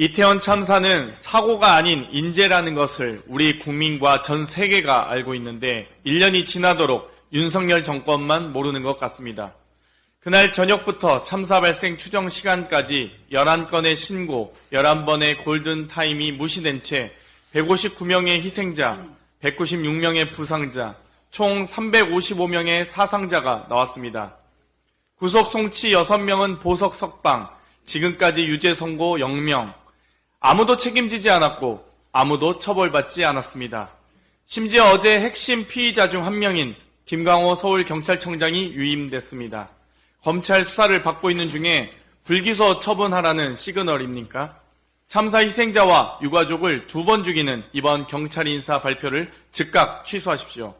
이태원 참사는 사고가 아닌 인재라는 것을 우리 국민과 전 세계가 알고 있는데 1년이 지나도록 윤석열 정권만 모르는 것 같습니다. 그날 저녁부터 참사 발생 추정 시간까지 11건의 신고, 11번의 골든타임이 무시된 채 159명의 희생자, 196명의 부상자, 총 355명의 사상자가 나왔습니다. 구속 송치 6명은 보석 석방, 지금까지 유죄 선고 0명, 아무도 책임지지 않았고 아무도 처벌받지 않았습니다. 심지어 어제 핵심 피의자 중 한 명인 김광호 서울경찰청장이 유임됐습니다. 검찰 수사를 받고 있는 중에 불기소 처분하라는 시그널입니까? 참사 희생자와 유가족을 2번 죽이는 이번 경찰 인사 발표를 즉각 취소하십시오.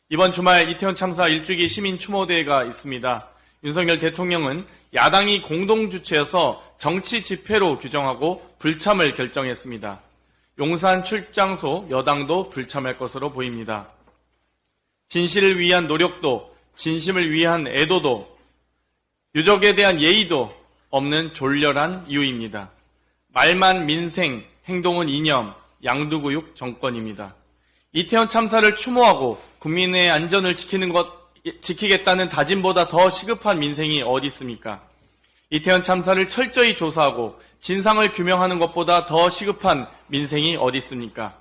이번 주말 이태원 참사 1주기 시민 추모대회가 있습니다. 윤석열 대통령은 야당이 공동 주최해서 정치 집회로 규정하고 불참을 결정했습니다. 용산 출장소 여당도 불참할 것으로 보입니다. 진실을 위한 노력도, 진심을 위한 애도도, 유족에 대한 예의도 없는 졸렬한 이유입니다. 말만 민생, 행동은 이념, 양두구육 정권입니다. 이태원 참사를 추모하고 국민의 안전을 지키겠다는 다짐보다 더 시급한 민생이 어디 있습니까? 이태원 참사를 철저히 조사하고 진상을 규명하는 것보다 더 시급한 민생이 어디 있습니까?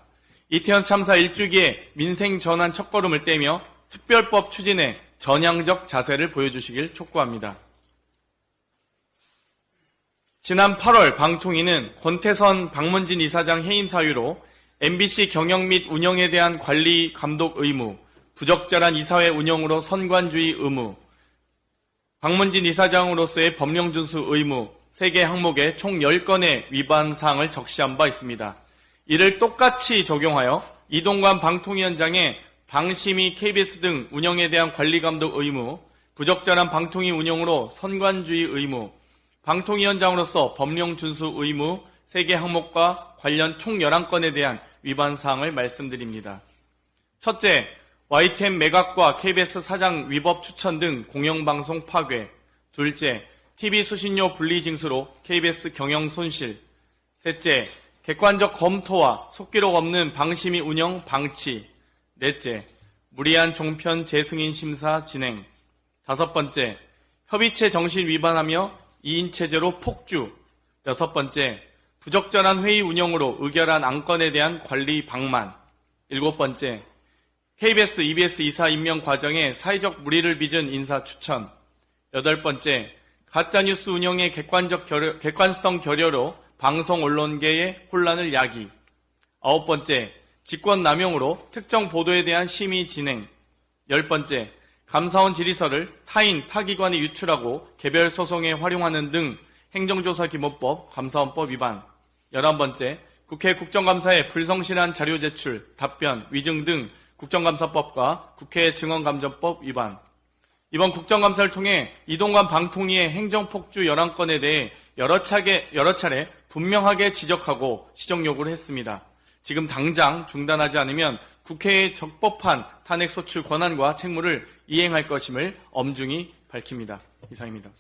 이태원 참사 1주기에 민생 전환 첫걸음을 떼며 특별법 추진에 전향적 자세를 보여주시길 촉구합니다. 지난 8월 방통위는 권태선 박문진 이사장 해임 사유로 MBC 경영 및 운영에 대한 관리 감독 의무, 부적절한 이사회 운영으로 선관주의 의무, 박문진 이사장으로서의 법령 준수 의무 3개 항목에 총 10건의 위반 사항을 적시한 바 있습니다. 이를 똑같이 적용하여 이동관 방통위원장의 방심위 KBS 등 운영에 대한 관리 감독 의무, 부적절한 방통위 운영으로 선관주의 의무, 방통위원장으로서 법령 준수 의무 3개 항목과 관련 총 11건에 대한 위반 사항을 말씀드립니다. 첫째, YTN 매각과 KBS 사장 위법 추천 등 공영방송 파괴. 둘째, TV 수신료 분리 징수로 KBS 경영 손실. 셋째, 객관적 검토와 속기록 없는 방심위 운영 방치. 넷째, 무리한 종편 재승인 심사 진행. 다섯 번째, 협의체 정신 위반하며 2인 체제로 폭주. 여섯 번째, 부적절한 회의 운영으로 의결한 안건에 대한 관리 방만. 일곱 번째, KBS, EBS 이사 임명 과정에 사회적 물의를 빚은 인사 추천. 여덟 번째, 가짜뉴스 운영의 객관성 결여로 방송 언론계의 혼란을 야기. 아홉 번째, 직권 남용으로 특정 보도에 대한 심의 진행. 열 번째, 감사원 질의서를 타인, 타기관에 유출하고 개별 소송에 활용하는 등 행정조사기본법, 감사원법 위반. 11번째, 국회 국정감사에 불성실한 자료 제출, 답변, 위증 등 국정감사법과 국회 증언감정법 위반. 이번 국정감사를 통해 이동관 방통위의 행정폭주 11건에 대해 여러 차례 분명하게 지적하고 시정 요구를 했습니다. 지금 당장 중단하지 않으면 국회의 적법한 탄핵소추 권한과 책무를 이행할 것임을 엄중히 밝힙니다. 이상입니다.